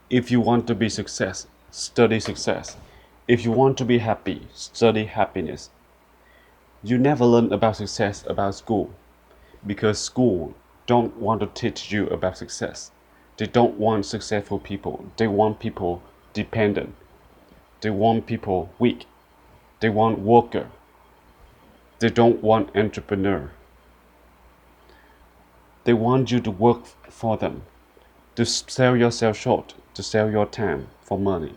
If you want to be success, study success. If you want to be happy, study happiness. You never learn about success about school because school don't want to teach you about success. They don't want successful people. They want people dependent. They want people weak. They want worker. They don't want entrepreneur. They want you to work for them, to sell yourself short, to sell your time for money.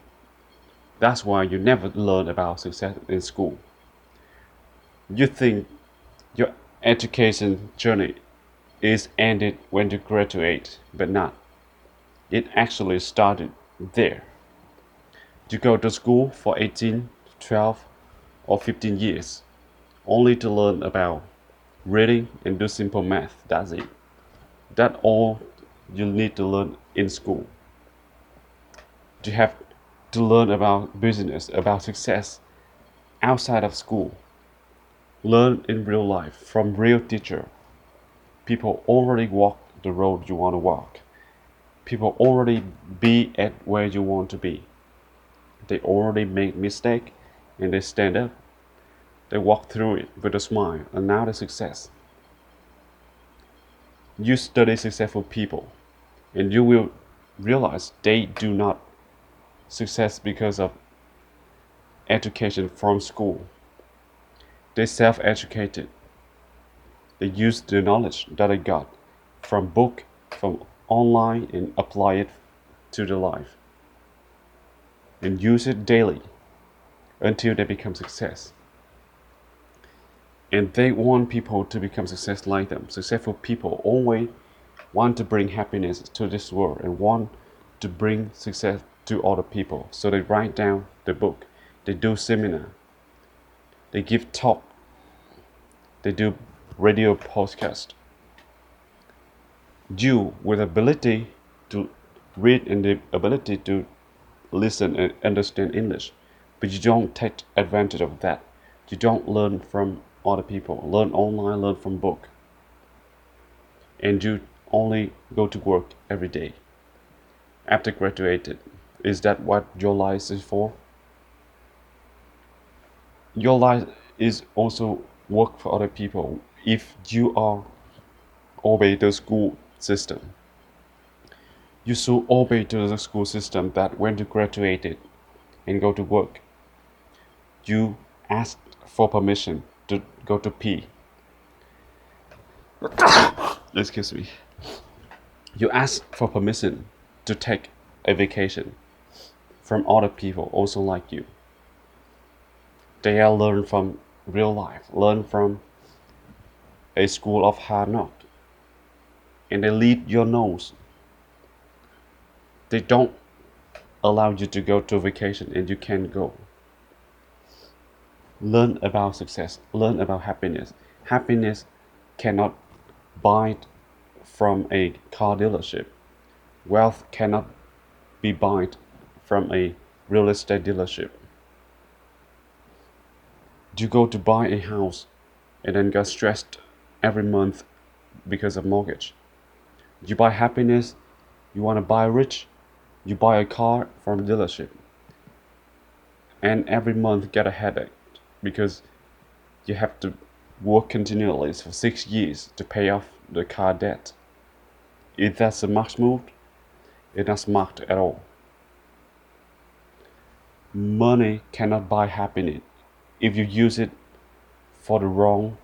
That's why you never learn about success in school. You think your education journey is ended when you graduate, but not. It actually started there. You go to school for 18, 12, or 15 years, only to learn about reading and do simple math. That's it. That's all you need to learn in school. You have to learn about business, about success outside of school. Learn in real life from real teacher. People already walk the road you want to walk. People already be at where you want to be. They already make mistake and they stand up. They walk through it with a smile and now the success. You study successful people and you will realize they do not success because of education from school. They self-educated. They use the knowledge that they got from book, from online and apply it to their life. And use it daily until they become success. And they want people to become success like them. Successful people always want to bring happiness to this world and want to bring success to other people. So they write down the book, they do seminar, they give talk, they do radio podcast. You with ability to read and the ability to listen and understand English, but you don't take advantage of that. You don't learn from other people, learn online, learn from book. And you only go to work every day after graduated. Is that what your life is for? Your life is also work for other people if you are obey the school system. You should obey to the school system that when you graduated and go to work, you ask for permission to go to pee. Excuse me. You ask for permission to take a vacation from other people also like you. They are learn from real life, learn from a school of hard knock, and they lead your nose. They don't allow you to go to vacation and you can't go. Learn about success, learn about happiness. Happiness cannot buy from a car dealership. Wealth cannot be bought from a real estate dealership. You go to buy a house and then get stressed every month because of mortgage. You buy happiness, you want to buy rich, you buy a car from a dealership. And every month get a headache because you have to work continually for 6 years to pay off the car debt. Is that a smart move? It's not smart at all. Money cannot buy happiness if you use it for the wrong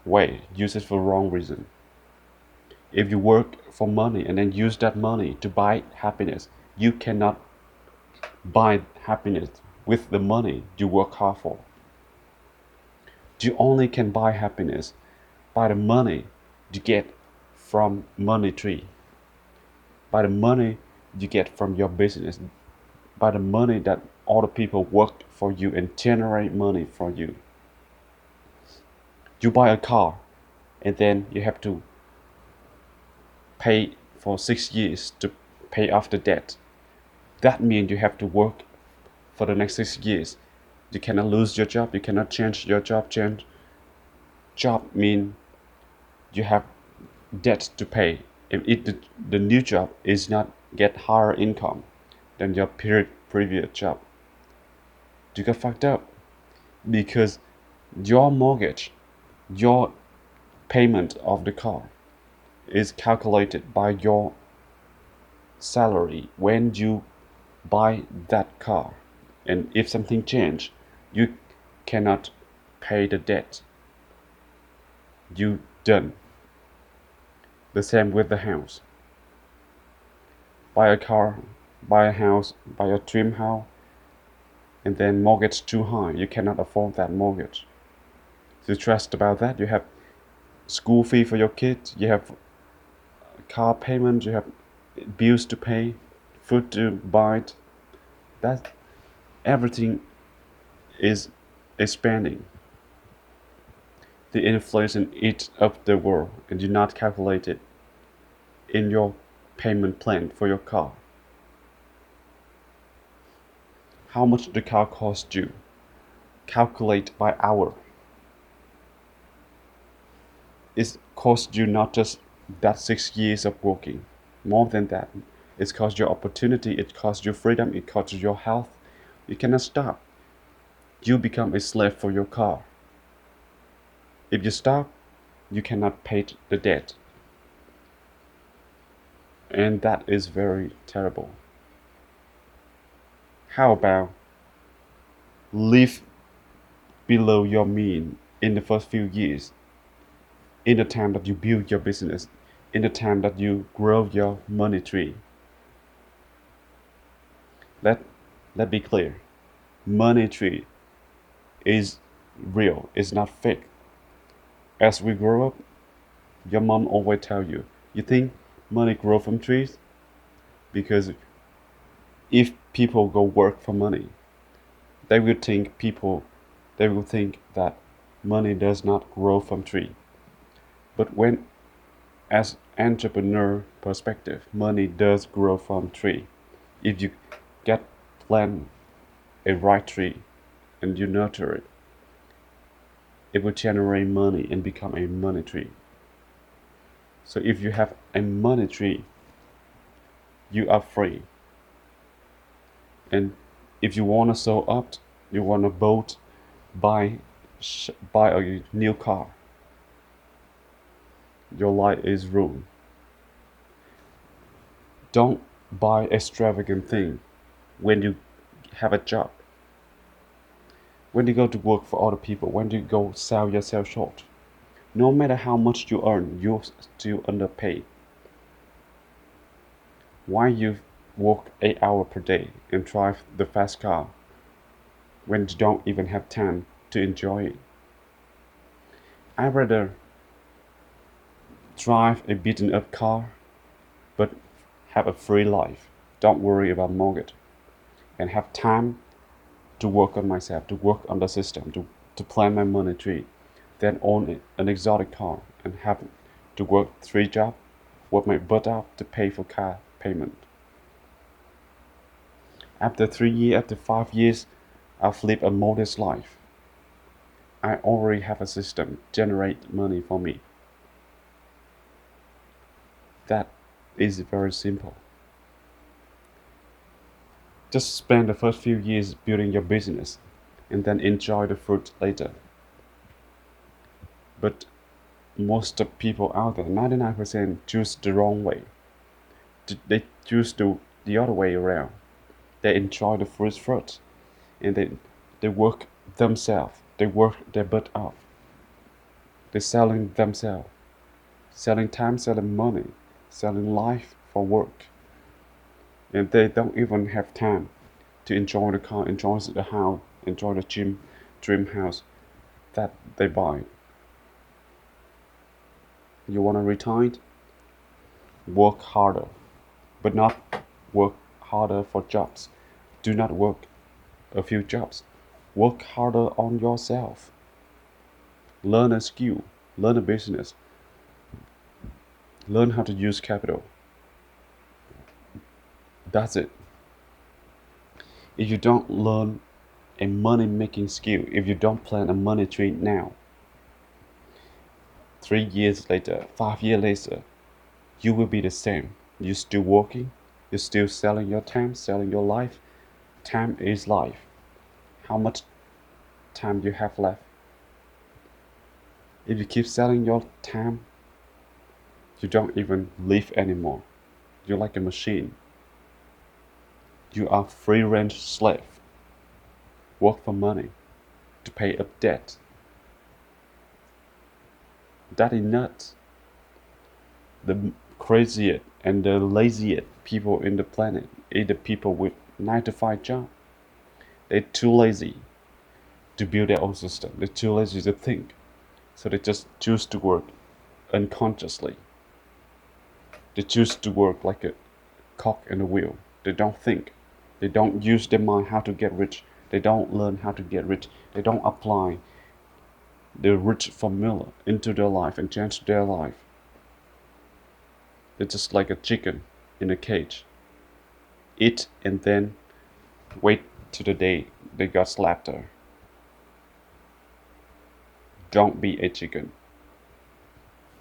way, use it for the wrong reason. If you work for money and then use that money to buy happiness, you cannot buy happiness with the money you work hard for. You only can buy happiness by the money you get from money tree, by the money you get from your business, by the money that other people work for you and generate money for you. You buy a car and then you have to pay for 6 years to pay off the debt. That means you have to work for the next 6 years. You cannot lose your job, you cannot change your job. Change job means you have debt to pay. If the new job is not get higher income, than your previous job. You got fucked up because your mortgage, your payment of the car is calculated by your salary when you buy that car. And if something change, you cannot pay the debt. You done. The same with the house. Buy a car, buy a house, buy a dream house, and then mortgage too high. You cannot afford that mortgage. So stressed about that. You have school fee for your kids. You have car payment. You have bills to pay, food to buy. That everything is expanding. The inflation eats up the world, and you not calculate it in your payment plan for your car. How much the car cost you? Calculate by hour. It cost you not just that 6 years of working, more than that. It cost your opportunity, it cost you freedom, it cost you your health. You cannot stop. You become a slave for your car. If you stop, you cannot pay the debt. And that is very terrible. How about live below your mean in the first few years, in the time that you build your business, in the time that you grow your money tree? Let be clear. Money tree is real, it's not fake. As we grow up, your mom always tell you, you think money grow from trees? Because if people go work for money, they will think that money does not grow from tree. But when as entrepreneur perspective, money does grow from tree. If you get plant a right tree and you nurture it, it will generate money and become a money tree. So if you have a money tree, you are free. And if you want to sew up, you want to boat, buy a new car, your life is ruined. Don't buy extravagant thing when you have a job. When you go to work for other people, when you go sell yourself short, no matter how much you earn, you're still underpaid. Why you work 8 hours per day and drive the fast car when you don't even have time to enjoy it? I'd rather drive a beaten up car but have a free life, don't worry about mortgage, and have time to work on myself, to work on the system, to plan my money tree, then own an exotic car and have to work 3 jobs, work my butt out to pay for car payment. After 3 years, after 5 years, I've lived a modest life. I already have a system generate money for me. That is very simple. Just spend the first few years building your business and then enjoy the fruit later. But most of people out there, 99% choose the wrong way. They choose the other way around. They enjoy the fruit first and they work themselves. They work their butt off. They're selling themselves, selling time, selling money, selling life for work. And they don't even have time to enjoy the car, enjoy the house, enjoy the dream house that they buy. You want to retire? Work harder, but not work harder for jobs. Do not work a few jobs. Work harder on yourself. Learn a skill, learn a business, learn how to use capital. That's it. If you don't learn a money making skill, if you don't plan a money tree now, 3 years later, 5 years later, you will be the same. You're still working, You're still selling your time, selling your life. Time is life. How much time do you have left? If you keep selling your time, you don't even live anymore. You're like a machine. You are free range slave. Work for money to pay up debt. That is nuts. The craziest and the laziest people in the planet is the people with 9 to 5 job. They're too lazy to build their own system. They're too lazy to think. So they just choose to work unconsciously. They choose to work like a cog in a wheel. They don't think. They don't use their mind how to get rich. They don't learn how to get rich. They don't apply the rich formula into their life and change their life. They're just like a chicken in a cage. Eat and then wait to the day they got slaughtered. Don't be a chicken.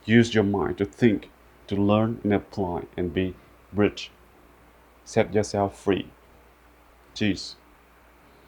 Use your mind to think, to learn and apply and be rich. Set yourself free. Cheers.